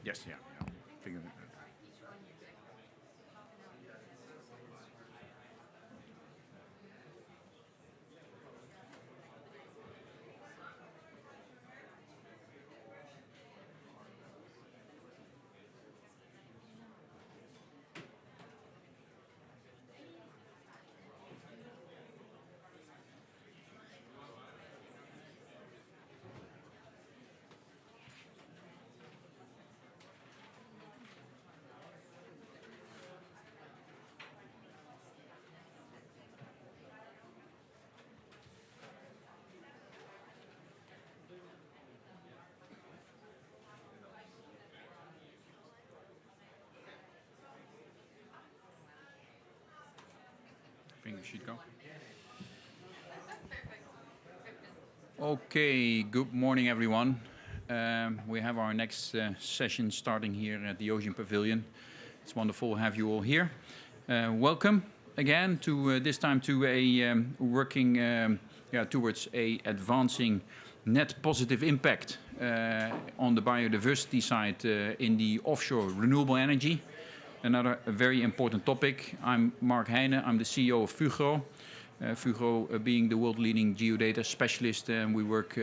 Yes, yeah. Figure it out. I think we should go. Okay, good morning everyone. We have our next session starting here at the Ocean Pavilion. It's wonderful to have you all here. Welcome again to this time to a working towards a advancing net positive impact on the biodiversity side in the offshore renewable energy. Another very important topic. I'm Mark Heine, I'm the CEO of Fugro. Fugro being the world-leading geodata specialist, we work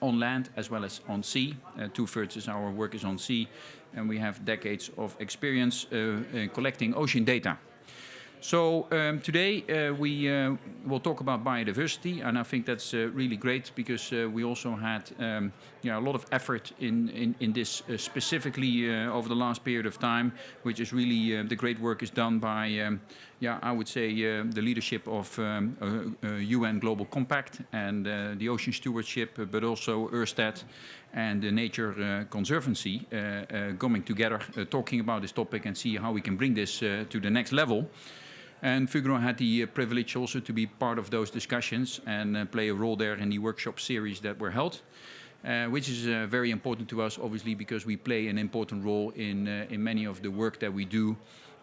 on land as well as on sea. Two-thirds of our work is on sea, and we have decades of experience collecting ocean data. So today we will talk about biodiversity, and I think that's really great because we also had a lot of effort in this specifically over the last period of time, which is really the great work is done by, I would say, the leadership of UN Global Compact and the Ocean Stewardship, but also Ørsted and the Nature Conservancy coming together, talking about this topic and see how we can bring this to the next level. And Fugro had the privilege also to be part of those discussions and play a role there in the workshop series that were held, which is very important to us, obviously, because we play an important role in many of the work that we do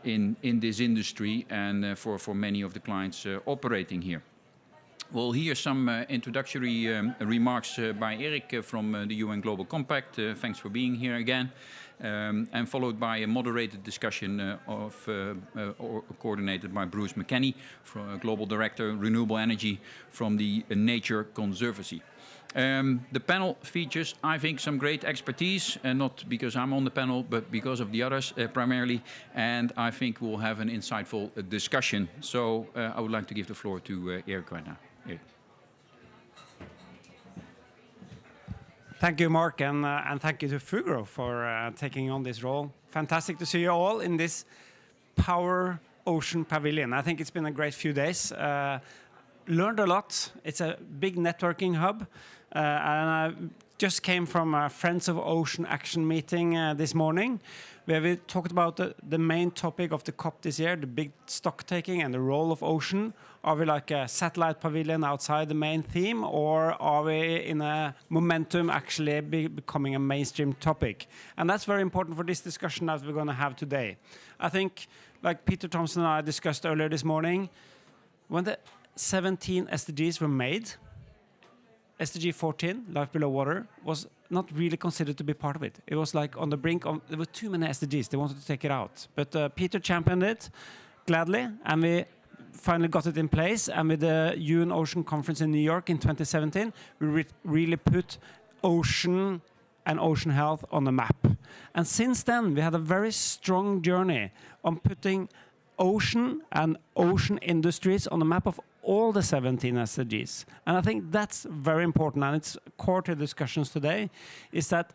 in this industry and for many of the clients operating here. We'll hear some introductory remarks by Erik from the UN Global Compact. Thanks for being here again. And followed by a moderated discussion coordinated by McKenney, Global Director, Renewable Energy from the Nature Conservancy. The panel features, I think, some great expertise, not because I'm on the panel, but because of the others primarily, and I think we'll have an insightful discussion. So I would like to give the floor to Erik right now. Erik. Thank you, Mark, and thank you to Fugro for taking on this role. Fantastic to see you all in this Power Ocean Pavilion. I think it's been a great few days. Learned a lot. It's a big networking hub. And I just came from a Friends of Ocean Action meeting this morning, where we talked about the main topic of the COP this year, the big stock taking and the role of ocean. Are we like a satellite pavilion outside the main theme, or are we in a momentum actually becoming a mainstream topic? And that's very important for this discussion that we're going to have today. I think, like Peter Thompson and I discussed earlier this morning, when the 17 SDGs were made, SDG 14, Life Below Water, was not really considered to be part of it. It was like on the brink of, there were too many SDGs, they wanted to take it out. But Peter championed it gladly, and we finally got it in place. And with the UN Ocean Conference in New York in 2017, we really put ocean and ocean health on the map. And since then, we had a very strong journey on putting ocean and ocean industries on the map of all the 17 SDGs. And I think that's very important, and it's core to discussions today, is that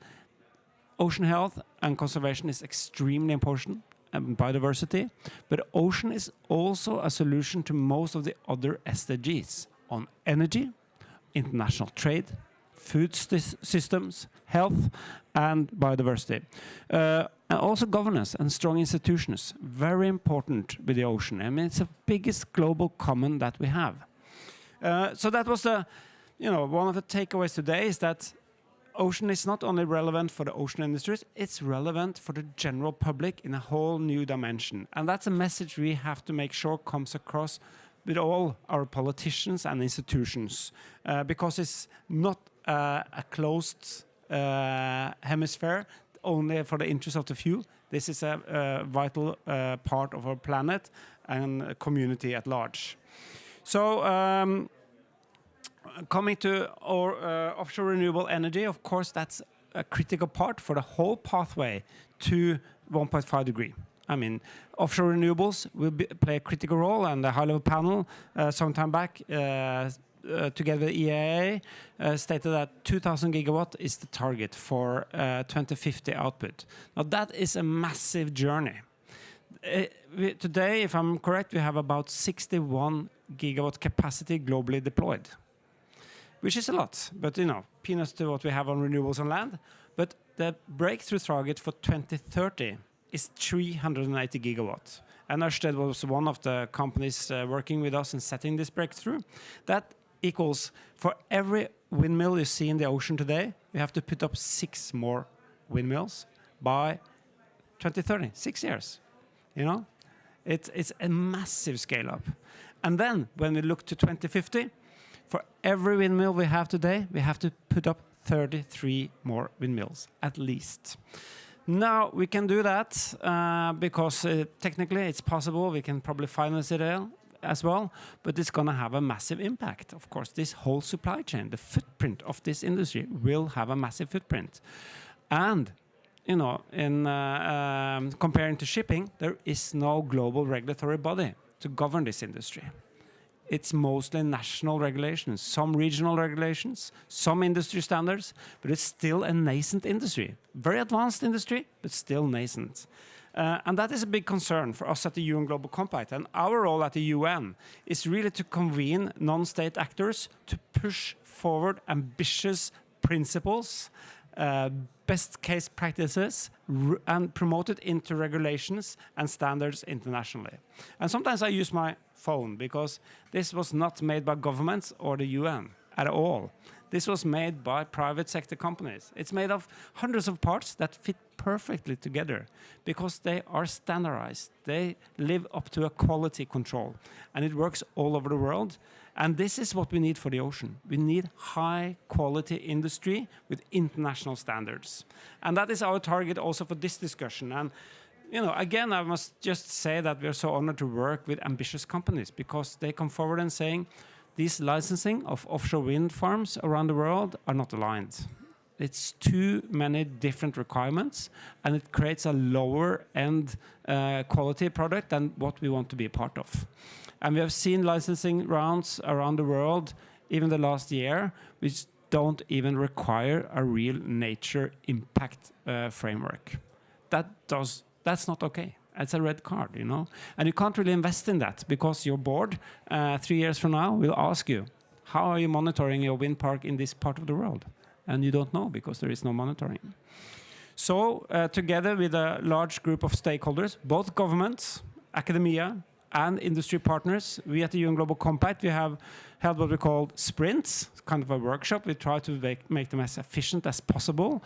ocean health and conservation is extremely important, and biodiversity, but ocean is also a solution to most of the other SDGs on energy, international trade, food systems, health, and biodiversity. And also governance and strong institutions, very important with the ocean. I mean, it's the biggest global common that we have. So that was the, one of the takeaways today is that ocean is not only relevant for the ocean industries, it's relevant for the general public in a whole new dimension. And that's a message we have to make sure comes across with all our politicians and institutions, because it's not a closed hemisphere, only for the interest of the few. This is a vital part of our planet and community at large. So coming to our offshore renewable energy, of course, that's a critical part for the whole pathway to 1.5 degree. I mean, offshore renewables will play a critical role, and the high-level panel some time back together with EIA stated that 2,000 gigawatt is the target for 2050 output. Now that is a massive journey. Today, if I'm correct, we have about 61 gigawatt capacity globally deployed, which is a lot, but you know, peanuts to what we have on renewables on land. But the breakthrough target for 2030 is 380 gigawatts. And Ørsted was one of the companies working with us in setting this breakthrough. That equals, for every windmill you see in the ocean today, we have to put up 6 more windmills by 2030, 6 years. You know, it's a massive scale up. And then when we look to 2050, for every windmill we have today, we have to put up 33 more windmills, at least. Now, we can do that because technically it's possible. We can probably finance it as well, but it's going to have a massive impact. Of course, this whole supply chain, the footprint of this industry will have a massive footprint. And, you know, in comparing to shipping, there is no global regulatory body to govern this industry. It's mostly national regulations, some regional regulations, some industry standards, but it's still a nascent industry. Very advanced industry, but still nascent. And that is a big concern for us at the UN Global Compact. And our role at the UN is really to convene non-state actors to push forward ambitious principles, best case practices, and promote it into regulations and standards internationally. And sometimes I use my phone because this was not made by governments or the UN at all. This was made by private sector companies. It's made of hundreds of parts that fit perfectly together because they are standardized. They live up to a quality control, and it works all over the world. And this is what we need for the ocean. We need high quality industry with international standards. And that is our target also for this discussion. And you know, again, I must just say that we are so honored to work with ambitious companies because they come forward and saying these licensing of offshore wind farms around the world are not aligned. It's too many different requirements, and it creates a lower end quality product than what we want to be a part of. And we have seen licensing rounds around the world, even the last year, which don't even require a real nature impact framework. That's not okay. It's a red card, you know. And you can't really invest in that because your board, 3 years from now, will ask you, how are you monitoring your wind park in this part of the world? And you don't know because there is no monitoring. So together with a large group of stakeholders, both governments, academia, and industry partners, we at the UN Global Compact, we have held what we call sprints, kind of a workshop. We try to make them as efficient as possible,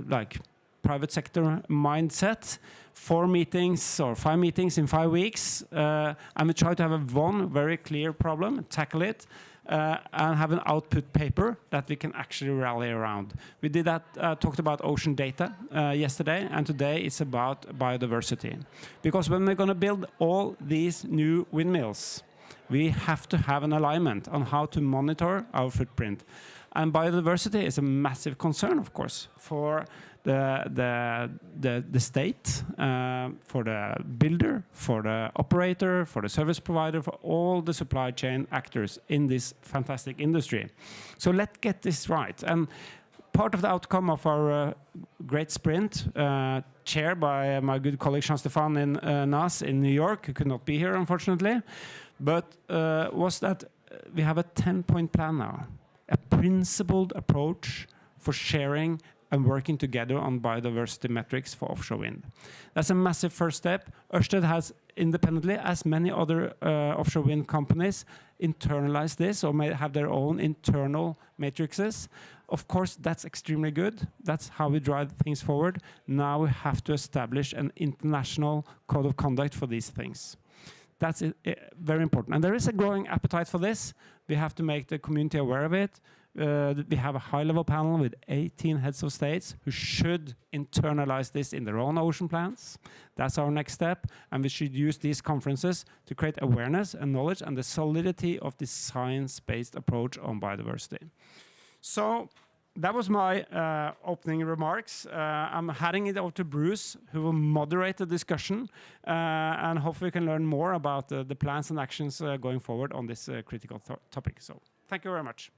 like private sector mindset, 4 meetings or 5 meetings in 5 weeks. And we try to have one very clear problem, tackle it, and have an output paper that we can actually rally around. We did that, talked about ocean data yesterday, and today it's about biodiversity. Because when we're going to build all these new windmills, we have to have an alignment on how to monitor our footprint. And biodiversity is a massive concern, of course, for the state, for the builder, for the operator, for the service provider, for all the supply chain actors in this fantastic industry. So let's get this right. And part of the outcome of our great sprint, chaired by my good colleague Jean-Stéphane in NAS in New York, who could not be here, unfortunately, but was that we have a 10-point plan now, a principled approach for sharing and working together on biodiversity metrics for offshore wind. That's a massive first step. Ørsted has independently, as many other offshore wind companies, internalized this or may have their own internal matrices. Of course, that's extremely good. That's how we drive things forward. Now we have to establish an international code of conduct for these things. That's very important. And there is a growing appetite for this. We have to make the community aware of it. We have a high-level panel with 18 heads of states who should internalize this in their own ocean plans. That's our next step, and we should use these conferences to create awareness and knowledge and the solidity of the science-based approach on biodiversity. So that was my opening remarks. I'm handing it over to Bruce, who will moderate the discussion, and hopefully we can learn more about the plans and actions going forward on this critical topic. So thank you very much.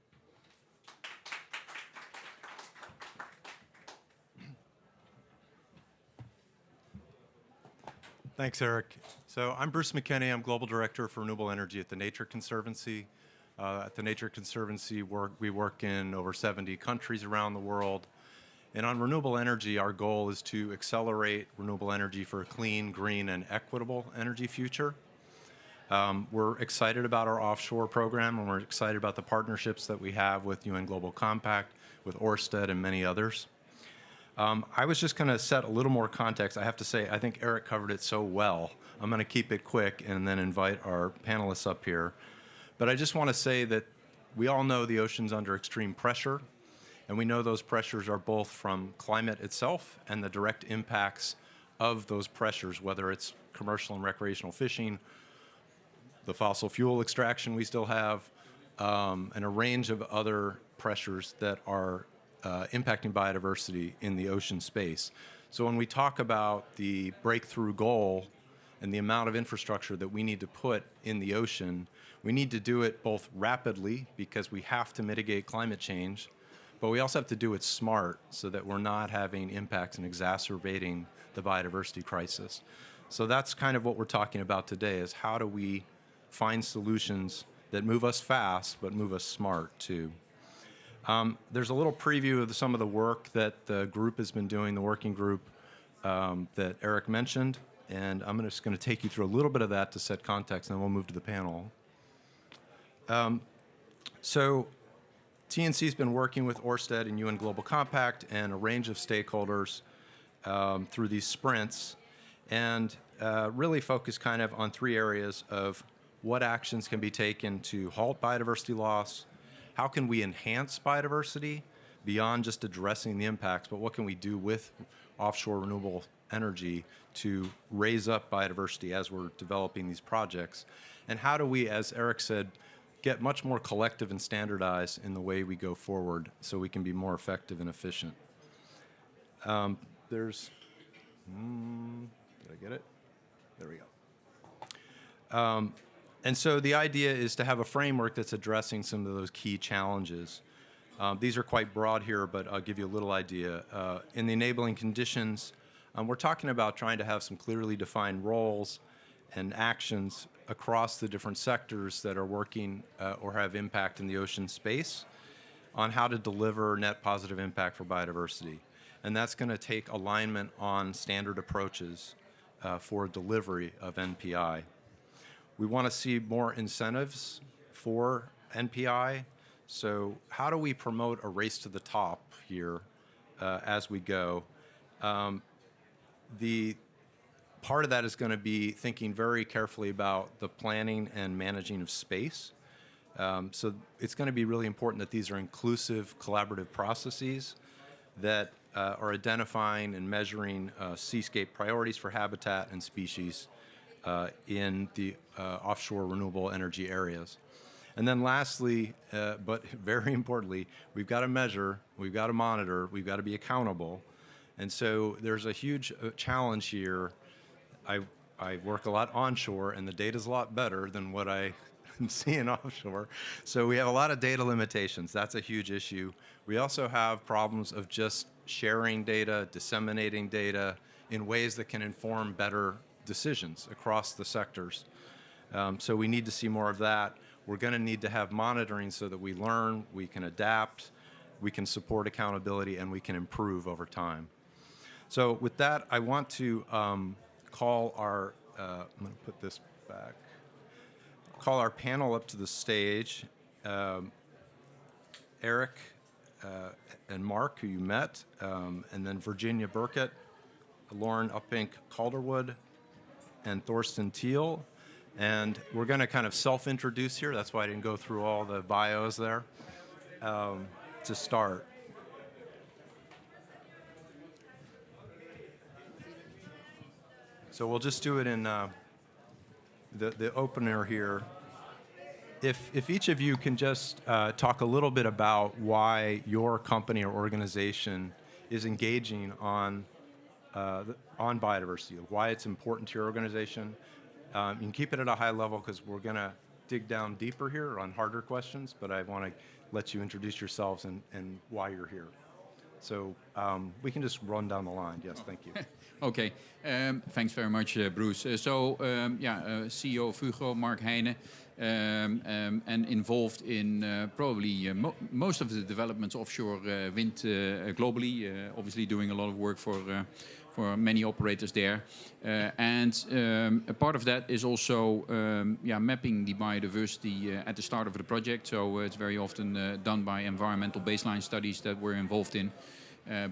Thanks, Erik. So I'm Bruce McKenney. I'm Global Director for Renewable Energy at the Nature Conservancy. At the Nature Conservancy, we work in over 70 countries around the world. And on renewable energy, our goal is to accelerate renewable energy for a clean, green, and equitable energy future. We're excited about our offshore program, and we're excited about the partnerships that we have with UN Global Compact, with Ørsted, and many others. I was just going to set a little more context. I have to say, I think Erik covered it so well. I'm going to keep it quick and then invite our panelists up here. But I just want to say that we all know the ocean's under extreme pressure, and we know those pressures are both from climate itself and the direct impacts of those pressures, whether it's commercial and recreational fishing, the fossil fuel extraction we still have, and a range of other pressures that are impacting biodiversity in the ocean space. So when we talk about the breakthrough goal and the amount of infrastructure that we need to put in the ocean, we need to do it both rapidly because we have to mitigate climate change, but we also have to do it smart so that we're not having impacts and exacerbating the biodiversity crisis. So that's kind of what we're talking about today, is how do we find solutions that move us fast but move us smart too. There's a little preview of some of the work that the group has been doing, the working group that Erik mentioned, and I'm just going to take you through a little bit of that to set context, and then we'll move to the panel. So TNC has been working with Ørsted and UN Global Compact and a range of stakeholders through these sprints, and really focus kind of on three areas of what actions can be taken to halt biodiversity loss, how can we enhance biodiversity beyond just addressing the impacts, but what can we do with offshore renewable energy to raise up biodiversity as we're developing these projects, and how do we, as Erik said, get much more collective and standardized in the way we go forward so we can be more effective and efficient. Did I get it? There we go. And so the idea is to have a framework that's addressing some of those key challenges. These are quite broad here, but I'll give you a little idea. In the enabling conditions, we're talking about trying to have some clearly defined roles and actions across the different sectors that are working or have impact in the ocean space on how to deliver net positive impact for biodiversity. And that's going to take alignment on standard approaches for delivery of NPI. We want to see more incentives for NPI. So how do we promote a race to the top here as we go? The part of that is going to be thinking very carefully about the planning and managing of space. So it's going to be really important that these are inclusive, collaborative processes that are identifying and measuring seascape priorities for habitat and species in the offshore renewable energy areas. And then lastly, but very importantly, we've got to measure, we've got to monitor, we've got to be accountable. And so there's a huge challenge here. I work a lot onshore, and the data's a lot better than what I see in offshore. So we have a lot of data limitations. That's a huge issue. We also have problems of just sharing data, disseminating data in ways that can inform better decisions across the sectors. So we need to see more of that. We're going to need to have monitoring so that we learn, we can adapt, we can support accountability, and we can improve over time. So with that, I want to call our, I'm going to put this back, call our panel up to the stage. Erik and Mark, who you met, and then Virginia Burkett, Lauren Uppink Calderwood, and Torsten Thiele. And we're going to kind of self-introduce here. That's why I didn't go through all the bios there. to start. So we'll just do it in the opener here. If each of you can just talk a little bit about why your company or organization is engaging on biodiversity, why it's important to your organization. You can keep it at a high level because we're going to dig down deeper here on harder questions, but I want to let you introduce yourselves and why you're here. So we can just run down the line. Yes, thank you. Okay, thanks very much, Bruce. CEO of Fugro, Mark Heine, and involved in probably most of the developments offshore wind globally, obviously doing a lot of work for many operators there. A part of that is also mapping the biodiversity at the start of the project. So it's very often done by environmental baseline studies that we're involved in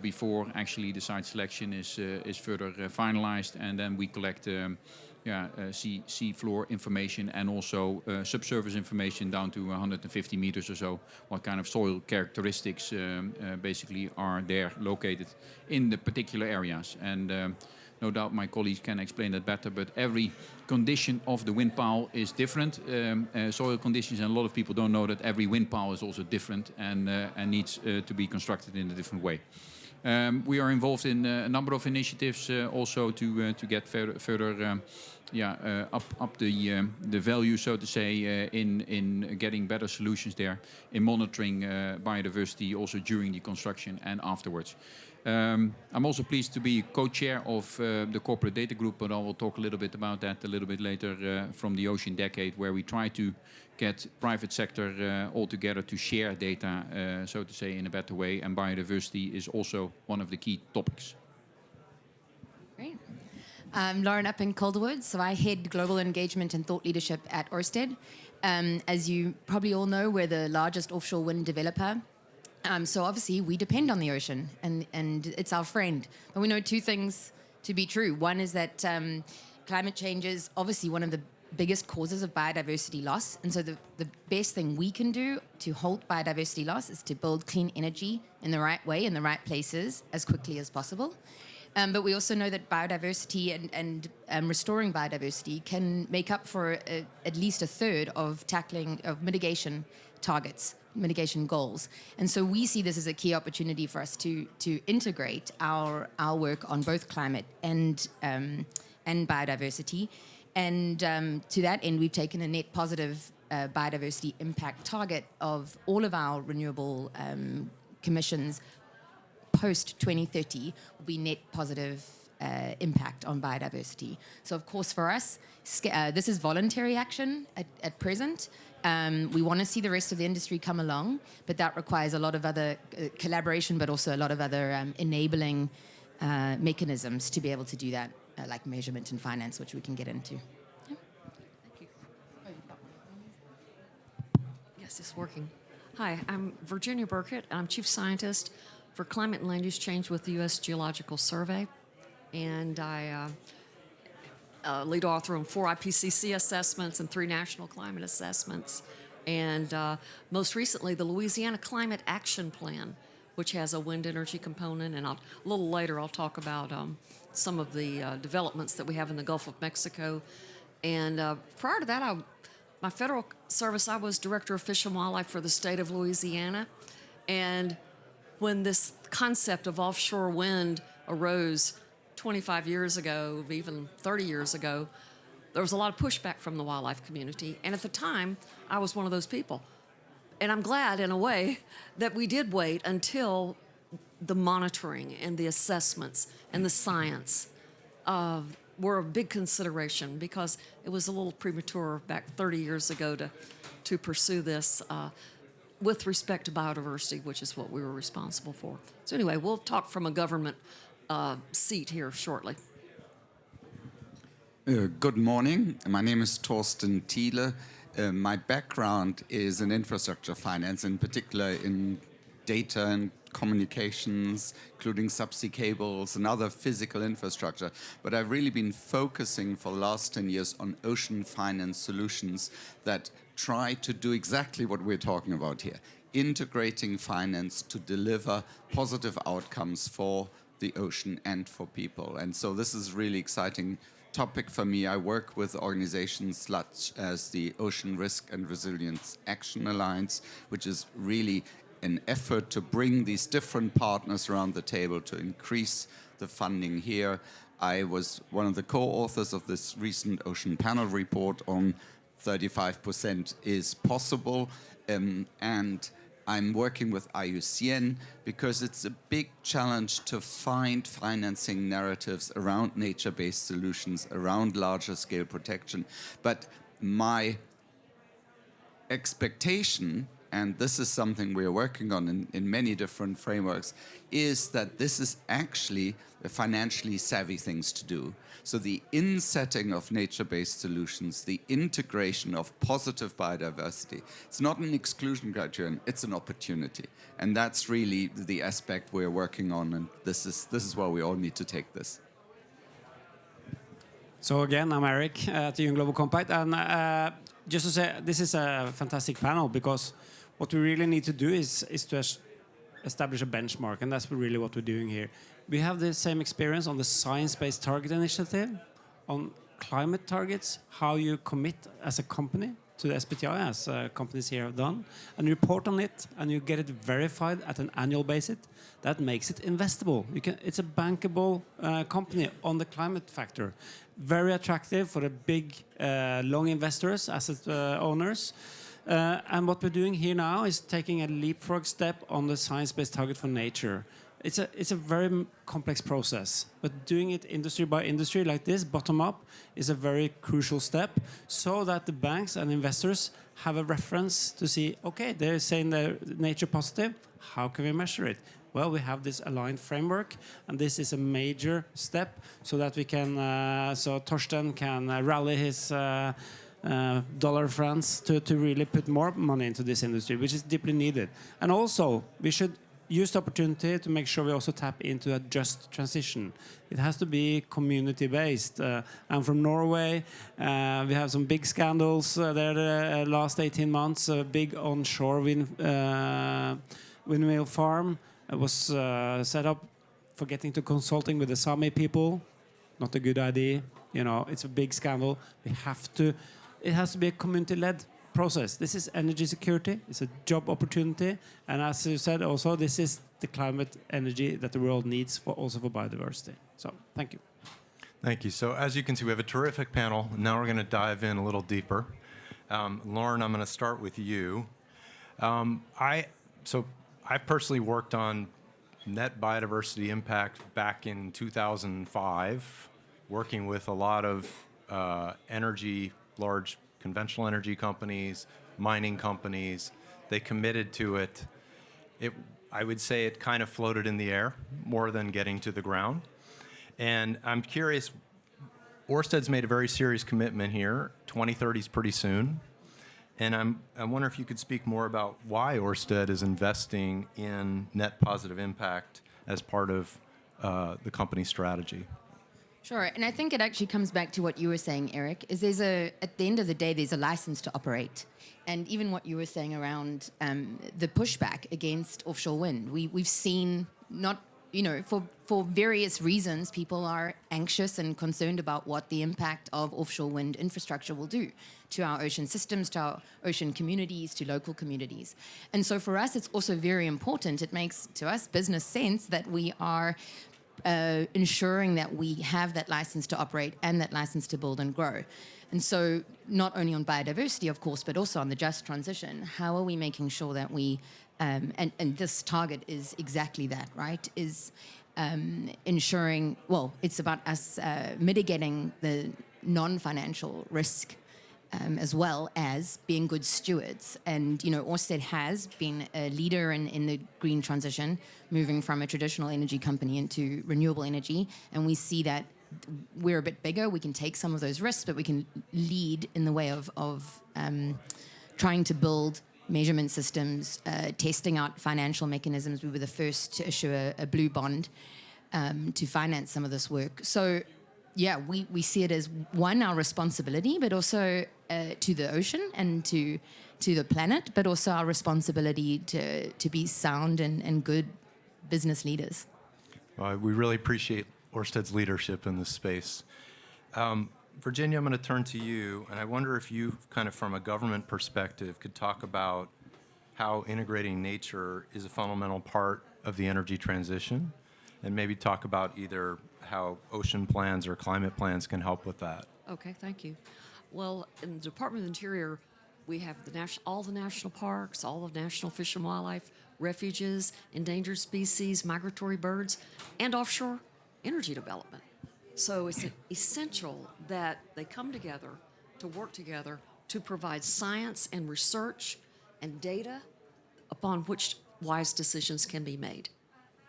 before actually the site selection is further finalized, and then we collect sea floor information and also subsurface information down to 150 meters or so, what kind of soil characteristics basically are there located in the particular areas. And no doubt my colleagues can explain that better, but every condition of the wind pile is different. Soil conditions, and a lot of people don't know that every wind pile is also different and needs to be constructed in a different way. We are involved in a number of initiatives also to get further up the value, so to say, in getting better solutions there, in monitoring biodiversity also during the construction and afterwards. I'm also pleased to be co-chair of the corporate data group, but I will talk a little bit about that a little bit later from the Ocean Decade, where we try to get private sector all together to share data, so to say, in a better way, and biodiversity is also one of the key topics. Great. I'm Lauren Uppink, Calderwood, so I head global engagement and thought leadership at Ørsted. As you probably all know, we're the largest offshore wind developer. So obviously we depend on the ocean, and it's our friend. But we know two things to be true. One is that climate change is obviously one of the biggest causes of biodiversity loss. And so the best thing we can do to halt biodiversity loss is to build clean energy in the right way, in the right places, as quickly as possible. But we also know that biodiversity and restoring biodiversity can make up for at least a third of mitigation targets, mitigation goals. And so we see this as a key opportunity for us to integrate our work on both climate and biodiversity. And to that end, we've taken a net positive biodiversity impact target of all of our renewable commissions post 2030 will be net positive impact on biodiversity. So of course for us, this is voluntary action at present. We want to see the rest of the industry come along, but that requires a lot of other collaboration, but also a lot of other enabling mechanisms to be able to do that, like measurement and finance, which we can get into. Yeah. Thank you. Yes, it's working. Hi, I'm Virginia Burkett. I'm Chief Scientist for Climate and Land Use Change with the U.S. Geological Survey. And I lead author on 4 IPCC assessments and 3 national climate assessments. And most recently, the Louisiana Climate Action Plan, which has a wind energy component. And a little later, I'll talk about some of the developments that we have in the Gulf of Mexico. And prior to that, my federal service, I was Director of Fish and Wildlife for the state of Louisiana. And when this concept of offshore wind arose 25 years ago, even 30 years ago, there was a lot of pushback from the wildlife community. And at the time, I was one of those people. And I'm glad, in a way, that we did wait until the monitoring and the assessments and the science were a big consideration, because it was a little premature back 30 years ago to pursue this with respect to biodiversity, which is what we were responsible for. So anyway, we'll talk from a government seat here shortly. Good morning. My name is Torsten Thiele. My background is in infrastructure finance, in particular in data and communications, including subsea cables and other physical infrastructure. But I've really been focusing for the last 10 years on ocean finance solutions that try to do exactly what we're talking about here. integrating finance to deliver positive outcomes for the ocean and for people. And so this is really exciting topic for me. I work with organizations such as the Ocean Risk and Resilience Action Alliance, which is really an effort to bring these different partners around the table to increase the funding here. I was one of the co-authors of this recent Ocean Panel report on 35% is possible, and I'm working with IUCN because it's a big challenge to find financing narratives around nature-based solutions, around larger scale protection. But my expectation, and this is something we're working on in many different frameworks, is that this is actually a financially savvy things to do. So the insetting of nature-based solutions, the integration of positive biodiversity, it's not an exclusion criterion, it's an opportunity. And that's really the aspect we're working on, and this is where we all need to take this. So again, I'm Erik at the UN Global Compact, and just to say, this is a fantastic panel, because what we really need to do is to establish a benchmark, and that's really what we're doing here. We have the same experience on the Science-Based Target Initiative, on climate targets, how you commit as a company to the SBTi, as companies here have done, and you report on it, and you get it verified at an annual basis. That makes it investable. It's a bankable company on the climate factor. Very attractive for the big, long investors, asset owners. And what we're doing here now is taking a leapfrog step on the science-based target for nature. It's a very complex process, but doing it industry by industry like this, bottom up, is a very crucial step, so that the banks and investors have a reference to see, okay, they're saying they're nature positive, how can we measure it? Well, we have this aligned framework, and this is a major step so that we can, so Torsten can rally his dollar friends to really put more money into this industry, which is deeply needed. And also, we should use the opportunity to make sure we also tap into a just transition. It has to be community-based. I'm from Norway. We have some big scandals there the last 18 months. A big onshore windmill farm was set up for getting to consulting with the Sami people. Not a good idea. You know, it's a big scandal. It has to be a community-led process. This is energy security, it's a job opportunity, and as you said also, this is the climate energy that the world needs also for biodiversity. So, thank you. Thank you. So as you can see, we have a terrific panel. Now we're going to dive in a little deeper. Lauren, I'm going to start with you. I personally worked on net biodiversity impact back in 2005, working with a lot of large conventional energy companies, mining companies. They committed to it. I would say it kind of floated in the air more than getting to the ground. And I'm curious, Ørsted's made a very serious commitment here. 2030 is pretty soon. And I wonder if you could speak more about why Ørsted is investing in net positive impact as part of the company's strategy. Sure, and I think it actually comes back to what you were saying, Erik, is at the end of the day, there's a license to operate. And even what you were saying around the pushback against offshore wind, we've seen for various reasons, people are anxious and concerned about what the impact of offshore wind infrastructure will do to our ocean systems, to our ocean communities, to local communities. And so for us, it's also very important. It makes, to us, business sense that we are ensuring that we have that license to operate and that license to build and grow. And so not only on biodiversity, of course, but also on the just transition, how are we making sure that we, and this target is exactly that, right, is ensuring, well, it's about us mitigating the non-financial risk as well as being good stewards. And, Ørsted has been a leader in the green transition, moving from a traditional energy company into renewable energy. And we see that we're a bit bigger. We can take some of those risks, but we can lead in the way of trying to build measurement systems, testing out financial mechanisms. We were the first to issue a blue bond to finance some of this work. So, yeah, we see it as, one, our responsibility, but also to the ocean and to the planet, but also our responsibility to be sound and good business leaders. We really appreciate Ørsted's leadership in this space. Virginia, I'm going to turn to you, and I wonder if you, kind of from a government perspective, could talk about how integrating nature is a fundamental part of the energy transition, and maybe talk about either how ocean plans or climate plans can help with that. Okay, thank you. Well, in the Department of the Interior, we have all the national parks, all the national fish and wildlife refuges, endangered species, migratory birds, and offshore energy development. So it's essential that they come together to work together to provide science and research and data upon which wise decisions can be made.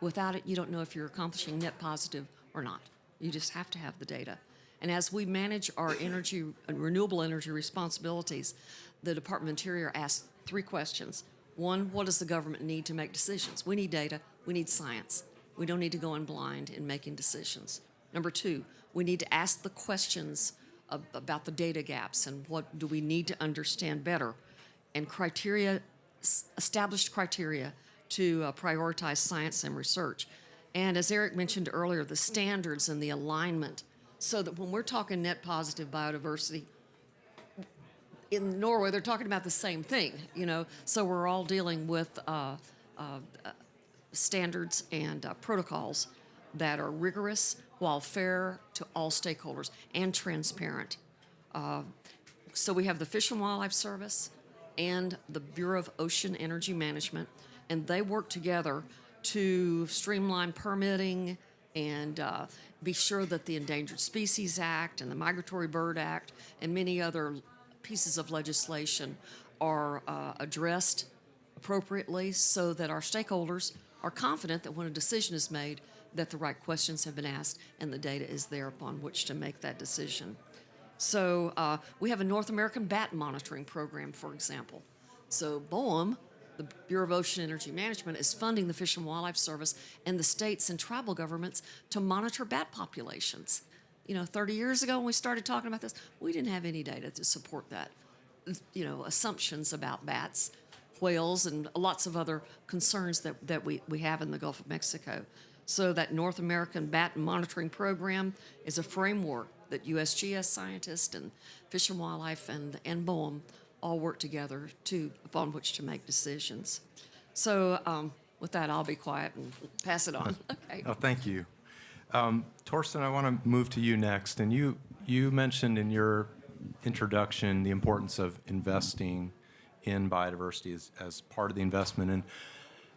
Without it, you don't know if you're accomplishing net positive or not. You just have to have the data. And as we manage our energy and renewable energy responsibilities, the Department of Interior asks 3 questions. 1, what does the government need to make decisions? We need data, we need science. We don't need to go in blind in making decisions. Number 2, we need to ask the questions about the data gaps and what do we need to understand better, and established criteria to prioritize science and research. And as Erik mentioned earlier, the standards and the alignment, so that when we're talking net positive biodiversity, in Norway, they're talking about the same thing, you know, so we're all dealing with standards and protocols that are rigorous while fair to all stakeholders and transparent. So we have the Fish and Wildlife Service and the Bureau of Ocean Energy Management, and they work together to streamline permitting and be sure that the Endangered Species Act and the Migratory Bird Act and many other pieces of legislation are addressed appropriately so that our stakeholders are confident that when a decision is made, that the right questions have been asked and the data is there upon which to make that decision. So we have a North American bat monitoring program, for example. So BOEM, the Bureau of Ocean Energy Management, is funding the Fish and Wildlife Service and the states and tribal governments to monitor bat populations. You know, 30 years ago when we started talking about this, we didn't have any data to support that. You know, assumptions about bats, whales, and lots of other concerns that we have in the Gulf of Mexico. So that North American Bat Monitoring Program is a framework that USGS scientists and Fish and Wildlife and BOEM all work together upon which to make decisions. So with that, I'll be quiet and pass it on. Okay. Oh, thank you. Torsten, I want to move to you next. And you mentioned in your introduction the importance of investing in biodiversity as part of the investment. And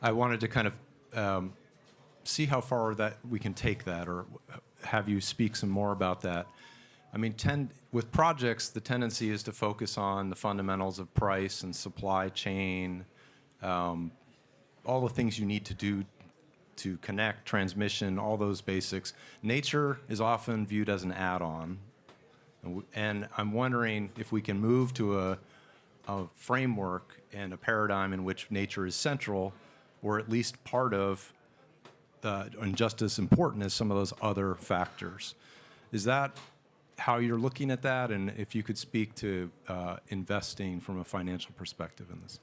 I wanted to kind of see how far that we can take that, or have you speak some more about that. I mean, with projects, the tendency is to focus on the fundamentals of price and supply chain, all the things you need to do to connect, transmission, all those basics. Nature is often viewed as an add-on. And I'm wondering if we can move to a framework and a paradigm in which nature is central, or at least part of and just as important as some of those other factors. Is that how you're looking at that? And if you could speak to investing from a financial perspective in this.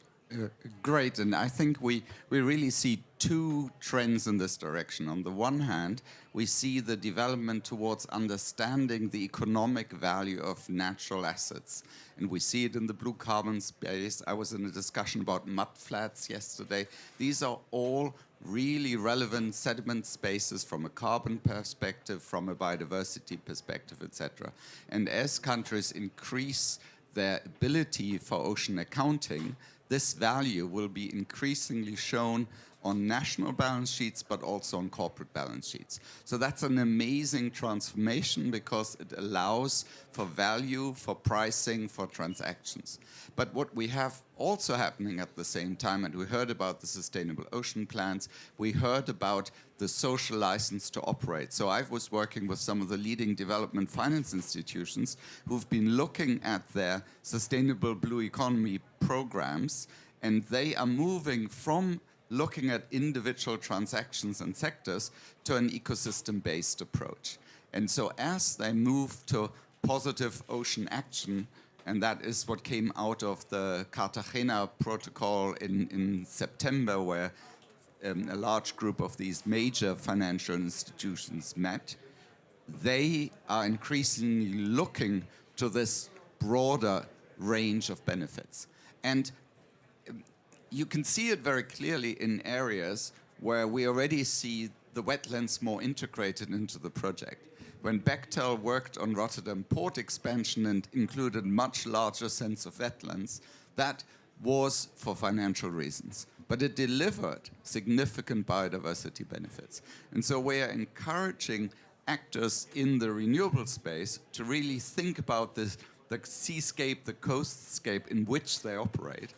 Great, and I think we really see 2 trends in this direction. On the one hand, we see the development towards understanding the economic value of natural assets, and we see it in the blue carbon space. I was in a discussion about mudflats yesterday. These are all really relevant sediment spaces from a carbon perspective, from a biodiversity perspective, etc. And as countries increase their ability for ocean accounting, this value will be increasingly shown on national balance sheets, but also on corporate balance sheets. So that's an amazing transformation because it allows for value, for pricing, for transactions. But what we have also happening at the same time, and we heard about the sustainable ocean plans, we heard about the social license to operate. So I was working with some of the leading development finance institutions who've been looking at their sustainable blue economy programs, and they are moving from looking at individual transactions and sectors to an ecosystem-based approach. And so as they move to positive ocean action, And that is what came out of the Cartagena Protocol in September, where a large group of these major financial institutions met. They are increasingly looking to this broader range of benefits. And you can see it very clearly in areas where we already see the wetlands more integrated into the project. When Bechtel worked on Rotterdam port expansion and included much larger sense of wetlands, that was for financial reasons. But it delivered significant biodiversity benefits. And so we are encouraging actors in the renewable space to really think about this, the seascape, the coastscape in which they operate,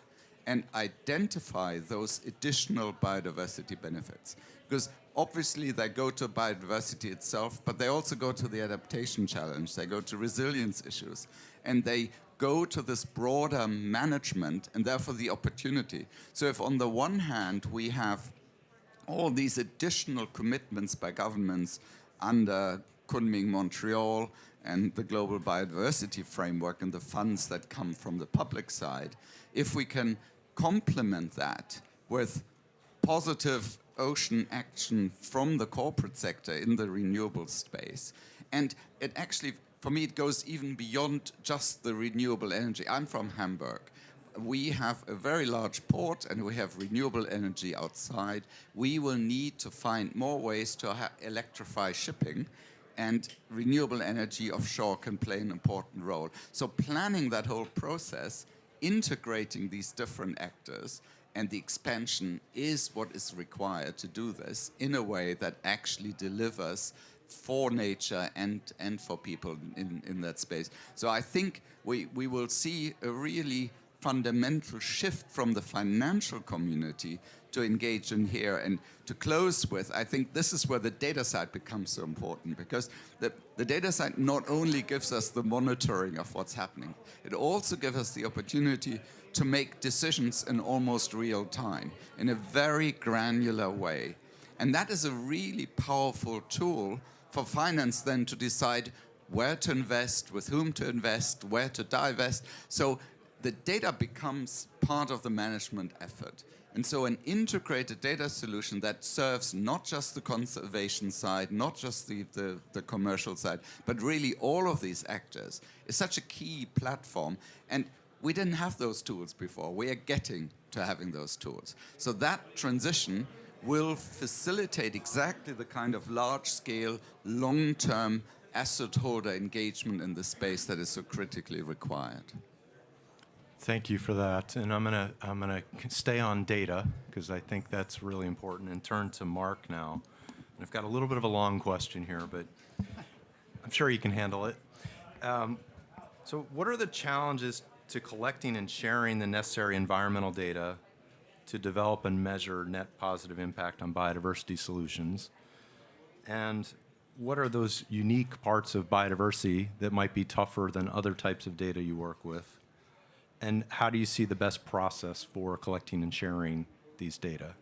and identify those additional biodiversity benefits. Because obviously they go to biodiversity itself, but they also go to the adaptation challenge, they go to resilience issues, and they go to this broader management and therefore the opportunity. So if on the one hand we have all these additional commitments by governments under Kunming Montreal and the Global Biodiversity Framework and the funds that come from the public side, if we can complement that with positive ocean action from the corporate sector in the renewable space, and it actually, for me, it goes even beyond just the renewable energy. I'm from Hamburg. We have a very large port and we have renewable energy outside. We will need to find more ways to electrify shipping, and renewable energy offshore can play an important role. So planning that whole process, integrating these different actors, and the expansion is what is required to do this in a way that actually delivers for nature and for people in that space. So I think we will see a really fundamental shift from the financial community to engage in here. And to close with, I think this is where the data side becomes so important, because the data side not only gives us the monitoring of what's happening, it also gives us the opportunity to make decisions in almost real time, in a very granular way. And that is a really powerful tool for finance then to decide where to invest, with whom to invest, where to divest. So the data becomes part of the management effort. And so an integrated data solution that serves not just the conservation side, not just the commercial side, but really all of these actors is such a key platform. And we didn't have those tools before. We are getting to having those tools. So that transition will facilitate exactly the kind of large-scale, long-term asset holder engagement in the space that is so critically required. Thank you for that. And I'm gonna stay on data, because I think that's really important, and turn to Mark now. And I've got a little bit of a long question here, but I'm sure you can handle it. So what are the challenges to collecting and sharing the necessary environmental data to develop and measure net positive impact on biodiversity solutions? And what are those unique parts of biodiversity that might be tougher than other types of data you work with? And how do you see the best process for collecting and sharing these data?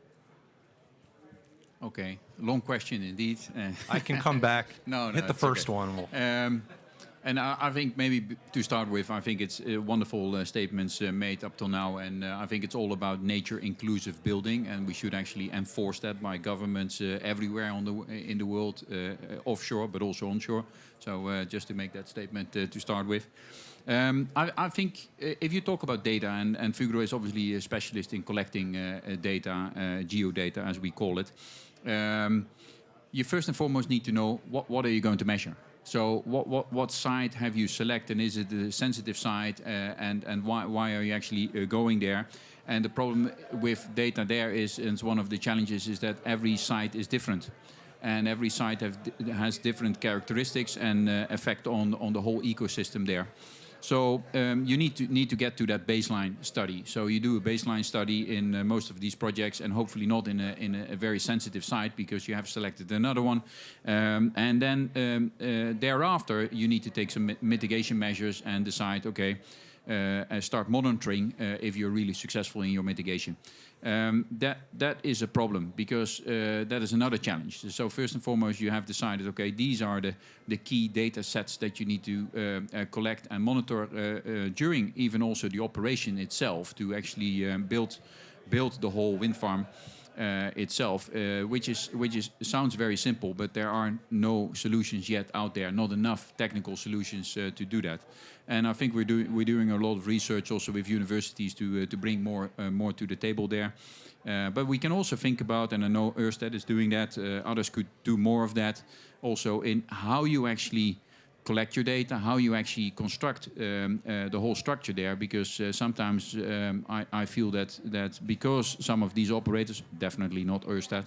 Okay, long question indeed. I can come back. No, hit the first okay. one. And I think maybe to start with, I think it's wonderful statements made up till now, and I think it's all about nature-inclusive building, and we should actually enforce that by governments everywhere in the world, offshore but also onshore. So just to make that statement to start with. I think if you talk about data, and Fugro is obviously a specialist in collecting data, geodata as we call it, you first and foremost need to know what are you going to measure. So what site have you selected? Is it the sensitive site? And why are you actually going there? And the problem with data there is, and one of the challenges is that every site is different. And every site has different characteristics and effect on the whole ecosystem there. So you need to get to that baseline study. So you do a baseline study in most of these projects, and hopefully not in a very sensitive site, because you have selected another one. And then thereafter, you need to take some mitigation measures and decide, okay, start monitoring if you're really successful in your mitigation. That is a problem because that is another challenge. So first and foremost, you have decided, okay, these are the key data sets that you need to collect and monitor during even also the operation itself to actually build the whole wind farm itself, which sounds very simple, but there are no solutions yet out there, not enough technical solutions to do that. And I think we're doing a lot of research also with universities to bring more to the table there. But we can also think about, and I know Ørsted is doing that, others could do more of that, also in how you actually collect your data, how you actually construct the whole structure there, because sometimes I feel that because some of these operators, definitely not Ørsted,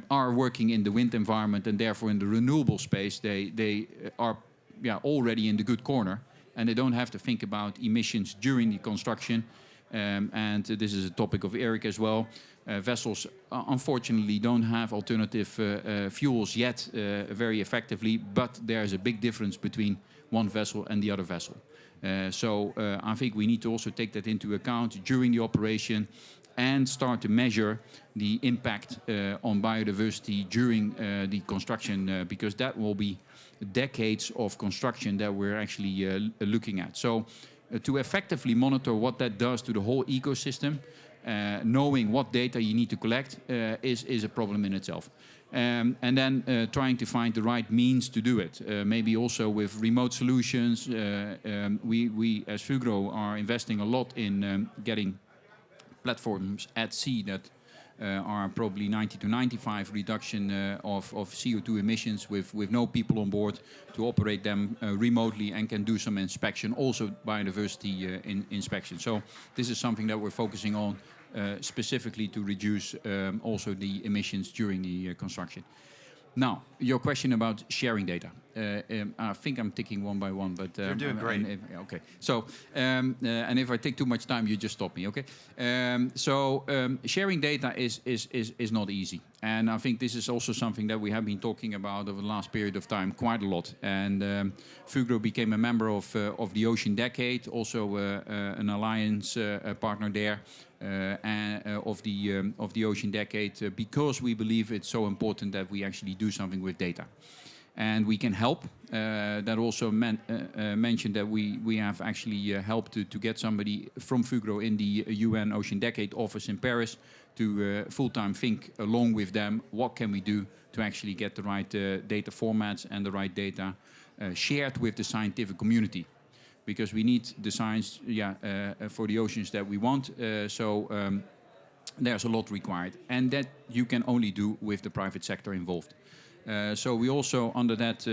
are working in the wind environment and therefore in the renewable space, they are already in the good corner, and they don't have to think about emissions during the construction. And this is a topic of Erik as well. Vessels unfortunately don't have alternative fuels yet very effectively, but there's a big difference between one vessel and the other vessel. So I think we need to also take that into account during the operation and start to measure the impact on biodiversity during the construction, because that will be decades of construction that we're actually looking at. So to effectively monitor what that does to the whole ecosystem, knowing what data you need to collect is a problem in itself. And then trying to find the right means to do it. Maybe also with remote solutions. We as Fugro are investing a lot in getting platforms at sea that are probably 90 to 95 reduction of CO2 emissions with no people on board to operate them remotely and can do some inspection, also biodiversity inspection. So this is something that we're focusing on specifically to reduce also the emissions during the construction. Now, your question about sharing data. I think I'm ticking one by one, but you're doing great. Okay. So, and if I take too much time, you just stop me. Okay. Sharing data is not easy, and I think this is also something that we have been talking about over the last period of time quite a lot. And Fugro became a member of the Ocean Decade, also an alliance partner there. Of the Ocean Decade, because we believe it's so important that we actually do something with data, and we can help. That also mentioned that we have actually helped to get somebody from Fugro in the UN Ocean Decade office in Paris to full-time think along with them what can we do to actually get the right data formats and the right data shared with the scientific community. Because we need the science for the oceans that we want. There's a lot required. And that you can only do with the private sector involved. So we also, under that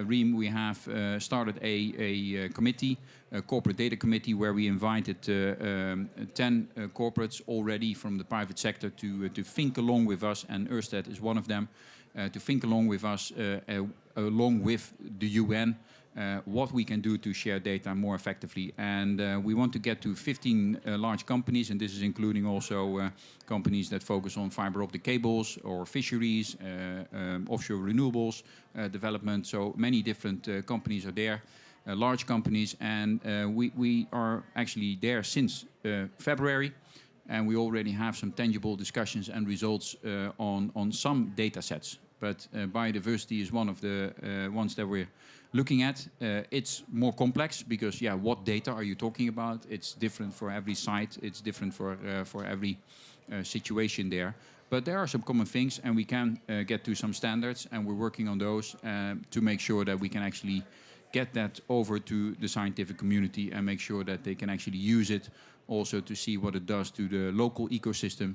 realm, we have started a committee, a corporate data committee, where we invited 10 corporates already from the private sector to think along with us, and Ørsted is one of them, to think along with us, along with the UN, what we can do to share data more effectively. And we want to get to 15 large companies, and this is including also companies that focus on fiber optic cables or fisheries, offshore renewables development. So many different companies are there, large companies, and we are actually there since February. And we already have some tangible discussions and results on some data sets. But biodiversity is one of the ones that we're looking at. It's more complex because, what data are you talking about? It's different for every site. It's different for every situation there. But there are some common things, and we can get to some standards, and we're working on those to make sure that we can actually get that over to the scientific community and make sure that they can actually use it also to see what it does to the local ecosystem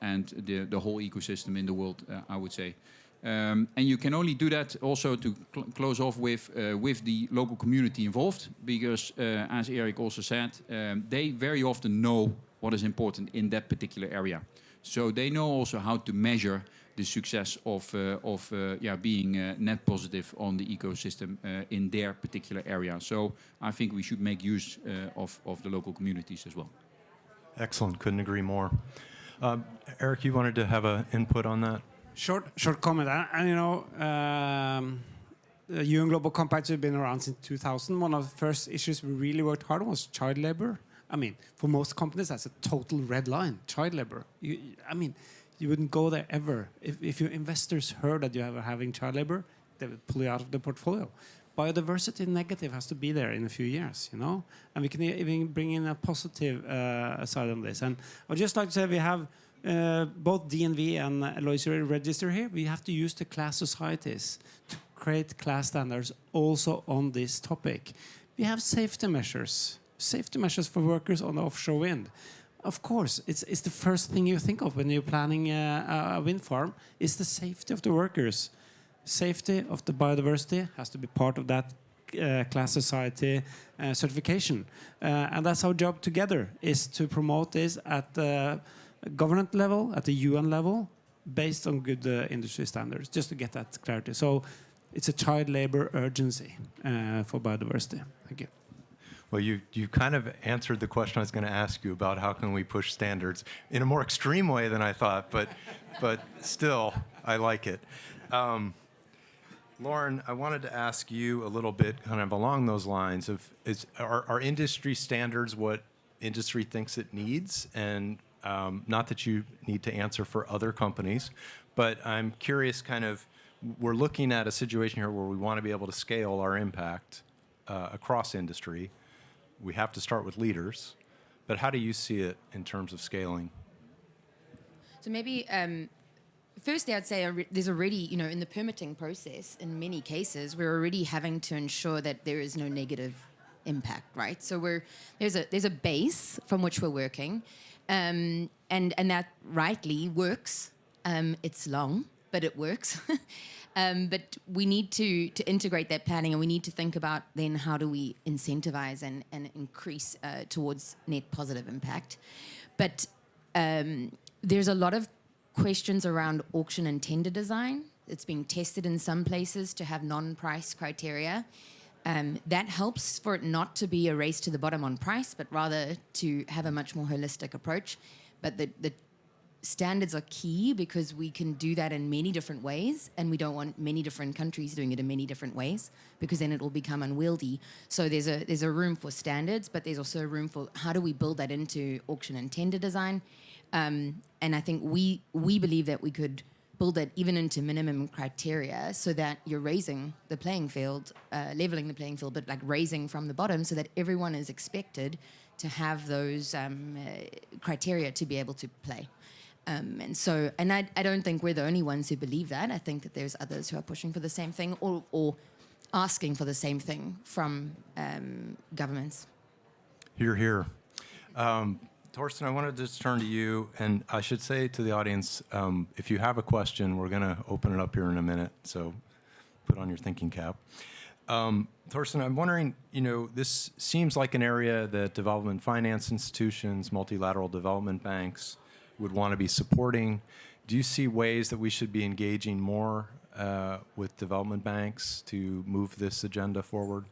and the whole ecosystem in the world, I would say. And you can only do that also to close off with the local community involved, because as Erik also said, they very often know what is important in that particular area. So they know also how to measure the success of being net positive on the ecosystem in their particular area. So I think we should make use of the local communities as well. Excellent. Couldn't agree more. Erik, you wanted to have an input on that? Short comment, and UN Global Compact has been around since 2000. One of the first issues we really worked hard on was child labor. I mean, for most companies, that's a total red line, child labor. You wouldn't go there ever. If your investors heard that you are having child labor, they would pull you out of the portfolio. Biodiversity negative has to be there in a few years, you know? And we can even bring in a positive side on this. And I'd just like to say we have both DNV and Lloyd's Register here. We have to use the class societies to create class standards also on this topic. We have safety measures for workers on the offshore wind. Of course, it's the first thing you think of when you're planning a wind farm, is the safety of the workers. Safety of the biodiversity has to be part of that class society certification. And that's our job together, is to promote this at the government level, at the UN level, based on good industry standards, just to get that clarity. So it's a child labor urgency for biodiversity. Thank you. Well, you kind of answered the question I was going to ask you about how can we push standards in a more extreme way than I thought, but still, I like it. Lauren, I wanted to ask you a little bit kind of along those lines of, are industry standards what industry thinks it needs? And not that you need to answer for other companies, but I'm curious kind of, we're looking at a situation here where we want to be able to scale our impact across industry. We have to start with leaders, but how do you see it in terms of scaling? So maybe firstly, I'd say there's already, in the permitting process, in many cases, we're already having to ensure that there is no negative impact, right? So there's a base from which we're working, and that rightly works. It's long, but it works. But we need to integrate that planning, and we need to think about then how do we incentivize and increase towards net positive impact. But there's a lot of questions around auction and tender design. It's being tested in some places to have non-price criteria. That helps for it not to be a race to the bottom on price, but rather to have a much more holistic approach. But the standards are key because we can do that in many different ways, and we don't want many different countries doing it in many different ways, because then it will become unwieldy. So there's a room for standards, but there's also a room for how do we build that into auction and tender design. And I think we believe that we could build that even into minimum criteria so that you're raising the playing field, leveling the playing field, but like raising from the bottom so that everyone is expected to have those criteria to be able to play. And I don't think we're the only ones who believe that. I think that there's others who are pushing for the same thing or asking for the same thing from governments. Hear, hear. Torsten, I wanted to just turn to you, and I should say to the audience, if you have a question, we're going to open it up here in a minute, so put on your thinking cap. Torsten, I'm wondering, this seems like an area that development finance institutions, multilateral development banks would want to be supporting. Do you see ways that we should be engaging more with development banks to move this agenda forward?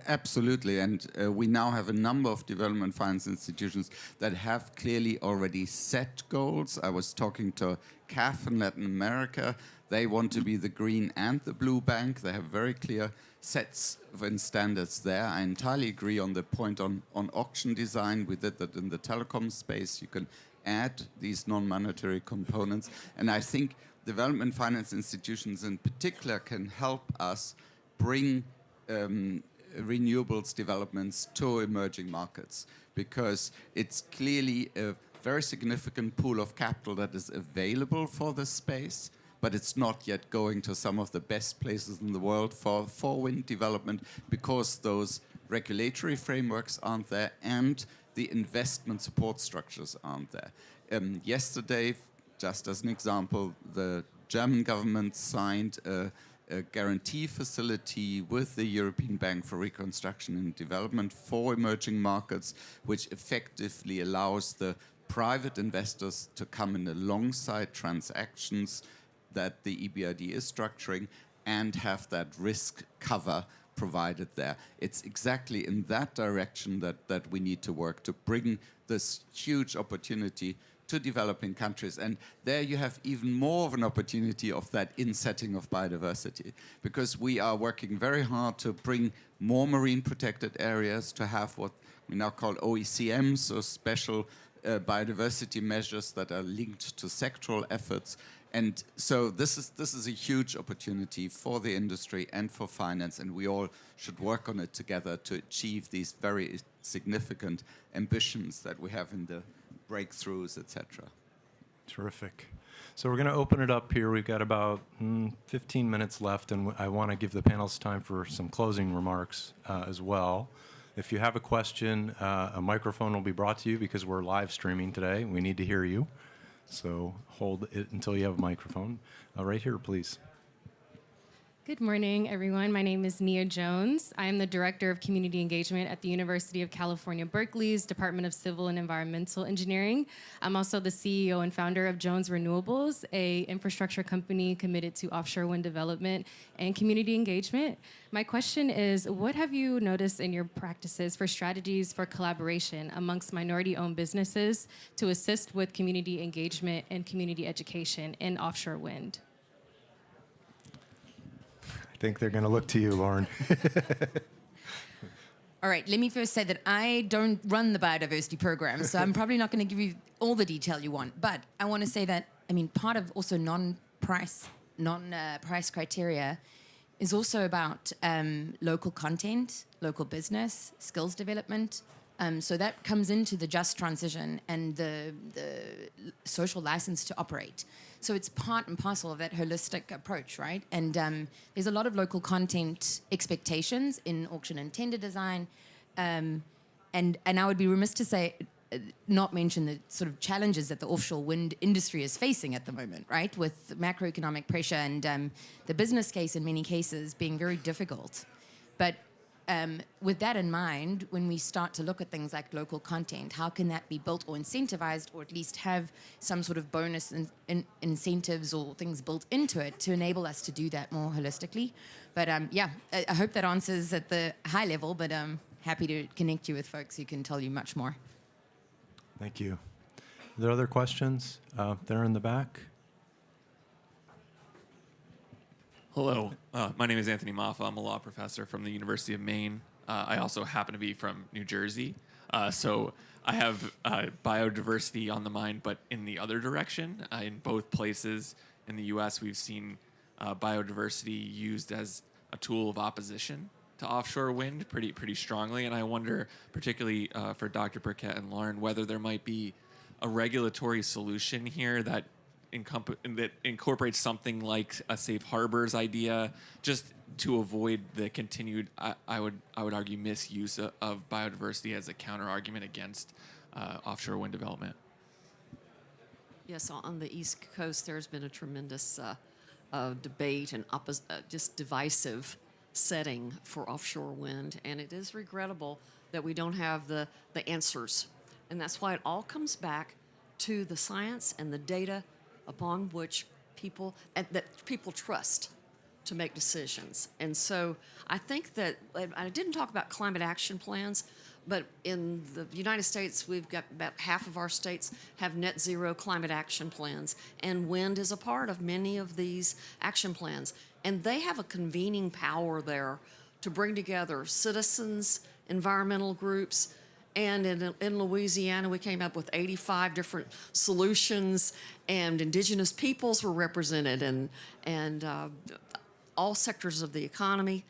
Absolutely, and we now have a number of development finance institutions that have clearly already set goals. I was talking to CAF in Latin America. They want to be the green and the blue bank. They have very clear sets and standards there. I entirely agree on the point on auction design. We did that in the telecom space. You can add these non-monetary components, and I think development finance institutions in particular can help us bring renewables developments to emerging markets, because it's clearly a very significant pool of capital that is available for this space, but it's not yet going to some of the best places in the world for wind development because those regulatory frameworks aren't there and the investment support structures aren't there. Yesterday, just as an example, the German government signed a guarantee facility with the European Bank for Reconstruction and Development for emerging markets, which effectively allows the private investors to come in alongside transactions that the EBRD is structuring and have that risk cover provided there. It's exactly in that direction that we need to work to bring this huge opportunity to developing countries. And there you have even more of an opportunity of that insetting of biodiversity, because we are working very hard to bring more marine protected areas, to have what we now call OECMs, so special biodiversity measures that are linked to sectoral efforts. And so this is a huge opportunity for the industry and for finance, and we all should work on it together to achieve these very significant ambitions that we have in the breakthroughs, etc. Terrific. So we're going to open it up here. We've got about 15 minutes left, and I want to give the panelists time for some closing remarks as well. If you have a question, a microphone will be brought to you because we're live streaming today. We need to hear you. So hold it until you have a microphone. Right here, please. Good morning, everyone. My name is Nia Jones. I am the Director of Community Engagement at the University of California, Berkeley's Department of Civil and Environmental Engineering. I'm also the CEO and founder of Jones Renewables, a infrastructure company committed to offshore wind development and community engagement. My question is, what have you noticed in your practices for strategies for collaboration amongst minority-owned businesses to assist with community engagement and community education in offshore wind? I think they're going to look to you, Lauren. All right, let me first say that I don't run the biodiversity program, so I'm probably not going to give you all the detail you want. But I want to say that, I mean, part of also non-price criteria is also about local content, local business, skills development. So that comes into the just transition and the social license to operate. So it's part and parcel of that holistic approach, right? And there's a lot of local content expectations in auction and tender design. And I would be remiss to say, not mention the sort of challenges that the offshore wind industry is facing at the moment, right? With macroeconomic pressure and the business case in many cases being very difficult. But with that in mind, when we start to look at things like local content, how can that be built or incentivized, or at least have some sort of bonus incentives or things built into it to enable us to do that more holistically? But yeah, I hope that answers at the high level, but I'm happy to connect you with folks who can tell you much more. Thank you. Are there other questions? There in the back. Hello, my name is Anthony Maffa. I'm a law professor from the University of Maine. I also happen to be from New Jersey. So I have biodiversity on the mind, but in the other direction. In both places in the U.S., we've seen biodiversity used as a tool of opposition to offshore wind pretty strongly. And I wonder, particularly for Dr. Burkett and Lauren, whether there might be a regulatory solution here that incorporates something like a safe harbors idea, just to avoid the continued, I would argue, misuse of biodiversity as a counter argument against offshore wind development. Yes, on the East Coast, there's been a tremendous debate and just divisive setting for offshore wind, and it is regrettable that we don't have the answers. And that's why it all comes back to the science and the data upon which people trust to make decisions. And so I think that, I didn't talk about climate action plans, but in the United States, we've got about half of our states have net zero climate action plans, and wind is a part of many of these action plans. And they have a convening power there to bring together citizens, environmental groups, and in Louisiana, we came up with 85 different solutions, and indigenous peoples were represented, and all sectors of the economy.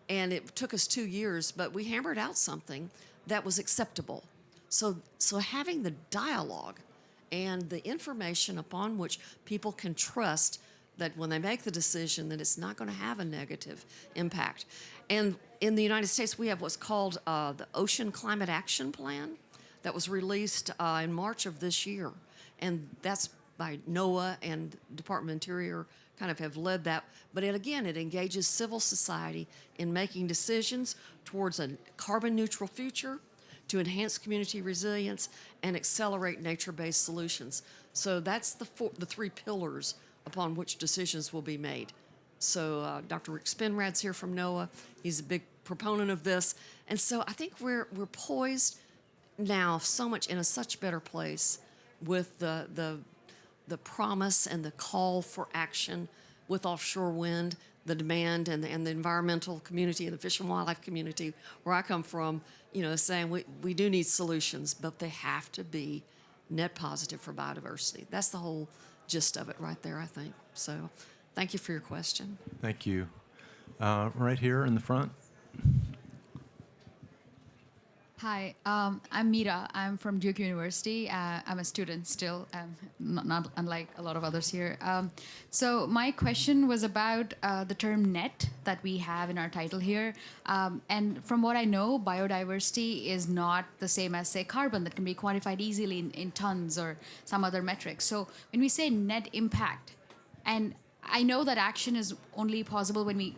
And it took us 2 years, but we hammered out something that was acceptable. So having the dialogue and the information upon which people can trust that when they make the decision that it's not going to have a negative impact. And in the United States, we have what's called the Ocean Climate Action Plan that was released in March of this year. And that's by NOAA, and Department of Interior kind of have led that. But it engages civil society in making decisions towards a carbon neutral future, to enhance community resilience and accelerate nature-based solutions. So that's the three pillars upon which decisions will be made. So Dr. Rick Spinrad's here from NOAA. He's a big proponent of this. And so I think we're poised now so much in such better place with the promise and the call for action with offshore wind, the demand and the environmental community and the fish and wildlife community where I come from, saying we do need solutions, but they have to be net positive for biodiversity. That's the whole gist of it right there, I think. So thank you for your question. Thank you. Right here in the front. Hi, I'm Mira. I'm from Duke University. I'm a student still, not unlike a lot of others here. So my question was about the term net that we have in our title here. And from what I know, biodiversity is not the same as, say, carbon that can be quantified easily in tons or some other metrics. So when we say net impact, and I know that action is only possible when we,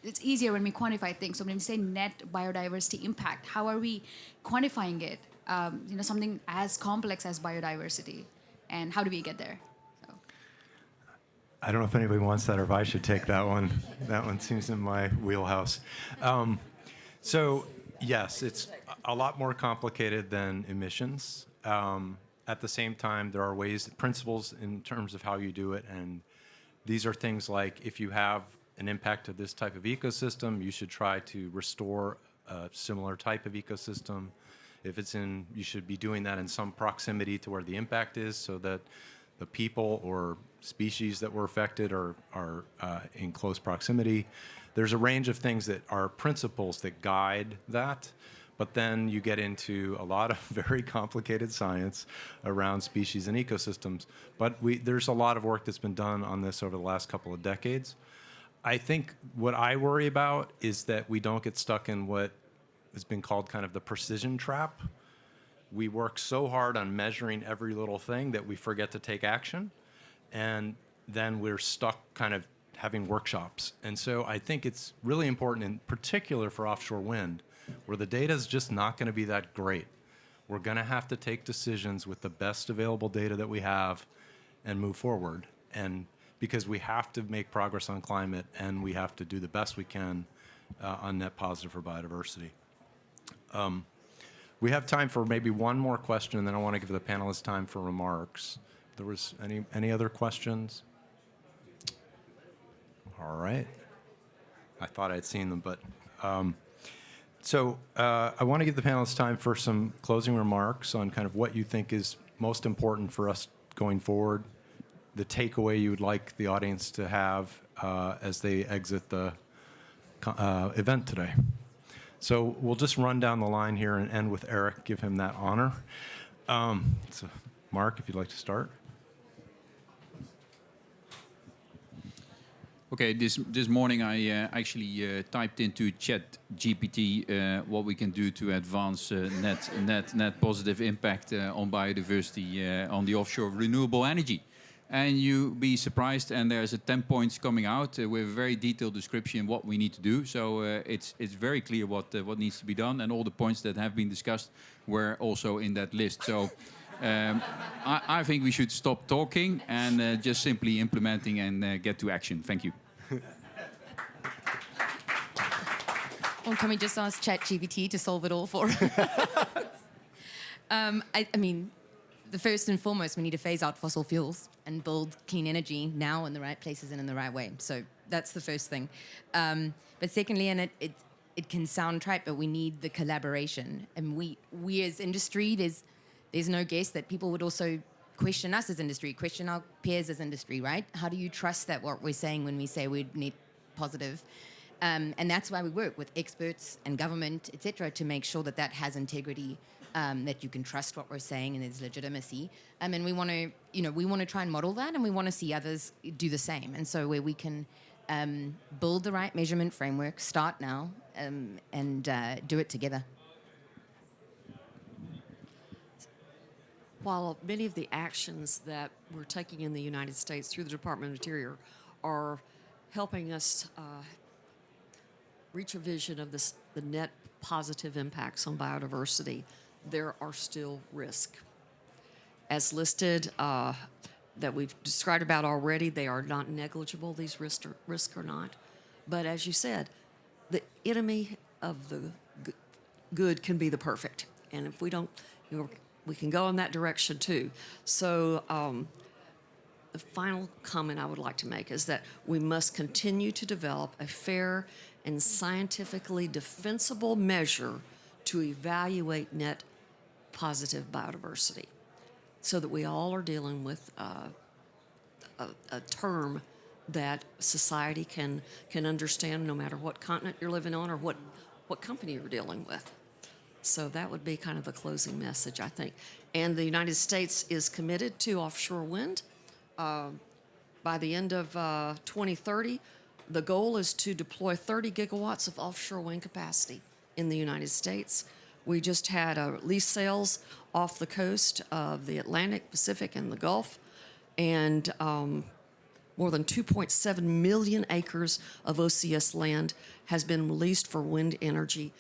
it's easier when we quantify things. So when we say net biodiversity impact, how are we quantifying it? Something as complex as biodiversity, and how do we get there? So. I don't know if anybody wants that or if I should take that one. That one seems in my wheelhouse. So yes, it's a lot more complicated than emissions. At the same time, there are principles in terms of how you do it, and these are things like if you have an impact to this type of ecosystem, you should try to restore a similar type of ecosystem. If it's you should be doing that in some proximity to where the impact is so that the people or species that were affected are in close proximity. There's a range of things that are principles that guide that. But then you get into a lot of very complicated science around species and ecosystems. But there's a lot of work that's been done on this over the last couple of decades. I think what I worry about is that we don't get stuck in what has been called kind of the precision trap. We work so hard on measuring every little thing that we forget to take action. And then we're stuck kind of having workshops. And so I think it's really important, in particular for offshore wind, where the data is just not going to be that great. We're going to have to take decisions with the best available data that we have and move forward. And because we have to make progress on climate and we have to do the best we can on net positive for biodiversity. We have time for maybe one more question, and then I want to give the panelists time for remarks. There was any other questions? All right. I thought I'd seen them, but so I want to give the panelists time for some closing remarks on kind of what you think is most important for us going forward, the takeaway you would like the audience to have as they exit the event today. So we'll just run down the line here and end with Erik, give him that honor. So Mark, if you'd like to start. Okay, this morning I actually typed into ChatGPT what we can do to advance net positive impact on biodiversity on the offshore renewable energy. And you'll be surprised, and there's 10 points coming out with a very detailed description of what we need to do. So it's very clear what needs to be done, and all the points that have been discussed were also in that list. So I think we should stop talking and just simply implementing and get to action. Thank you. Well, can we just ask ChatGPT to solve it all for us? I mean, the first and foremost, we need to phase out fossil fuels and build clean energy now in the right places and in the right way. So that's the first thing. But secondly, and it can sound trite, but we need the collaboration. And we as industry, there's no guess that people would also question us as industry, question our peers as industry, right? How do you trust that what we're saying when we say we need positive? And that's why we work with experts and government, et cetera, to make sure that that has integrity, that you can trust what we're saying and there's legitimacy. And we want to try and model that, and we want to see others do the same. And so where we can build the right measurement framework, start now, and do it together. While many of the actions that we're taking in the United States through the Department of Interior are helping us reach a vision of the net positive impacts on biodiversity, there are still risks. As listed, that we've described about already, they are not negligible, these risks are not. But as you said, the enemy of the good can be the perfect. And if we don't, we can go in that direction too. So the final comment I would like to make is that we must continue to develop a fair and scientifically defensible measure to evaluate net positive biodiversity, so that we all are dealing with a term that society can understand, no matter what continent you're living on or what company you're dealing with. So that would be kind of the closing message, I think. And the United States is committed to offshore wind. By the end of 2030, the goal is to deploy 30 gigawatts of offshore wind capacity in the United States. We just had lease sales off the coast of the Atlantic, Pacific, and the Gulf, and more than 2.7 million acres of OCS land has been leased for wind energy.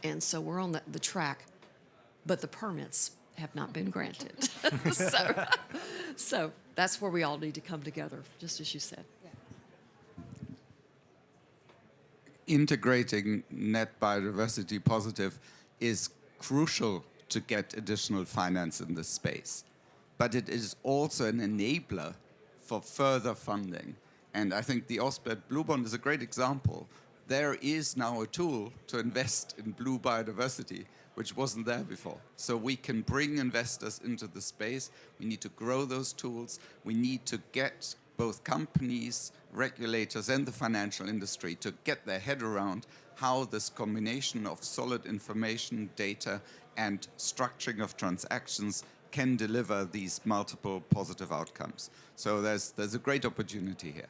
And so we're on the track, but the permits have not been granted. So that's where we all need to come together, just as you said. Integrating net biodiversity positive is crucial to get additional finance in this space. But it is also an enabler for further funding. And I think the Ørsted Blue Bond is a great example. There is now a tool to invest in blue biodiversity, which wasn't there before. So we can bring investors into the space. We need to grow those tools. We need to get both companies, regulators, and the financial industry to get their head around how this combination of solid information, data, and structuring of transactions can deliver these multiple positive outcomes. So there's a great opportunity here.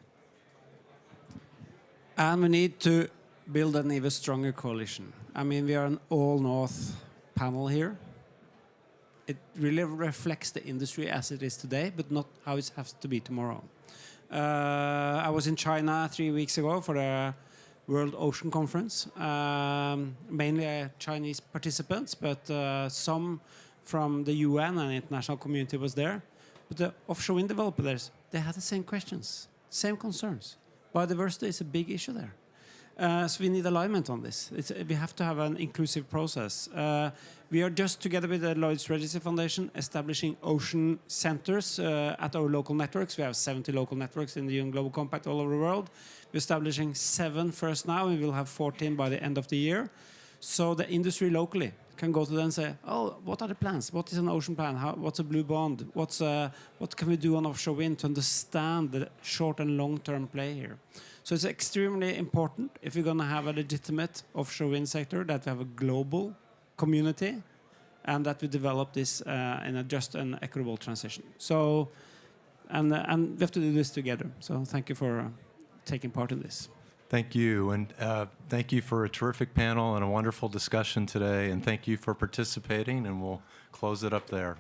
And we need to build an even stronger coalition. I mean, we are an all-North panel here. It really reflects the industry as it is today, but not how it has to be tomorrow. I was in China 3 weeks ago for the World Ocean Conference. Mainly Chinese participants, but some from the UN and international community was there. But the offshore wind developers, they had the same questions, same concerns. Biodiversity is a big issue there. So we need alignment on this. We have to have an inclusive process. We are just together with the Lloyd's Register Foundation establishing ocean centers at our local networks. We have 70 local networks in the UN Global Compact all over the world. We're establishing 7 first now, and we'll have 14 by the end of the year. So the industry locally can go to them and say, oh, what are the plans? What is an ocean plan? What's a blue bond? What can we do on offshore wind to understand the short and long-term play here? So it's extremely important, if we're going to have a legitimate offshore wind sector, that we have a global community and that we develop this in a just and equitable transition. So, and we have to do this together. So thank you for taking part in this. Thank you, and thank you for a terrific panel and a wonderful discussion today, and thank you for participating, and we'll close it up there.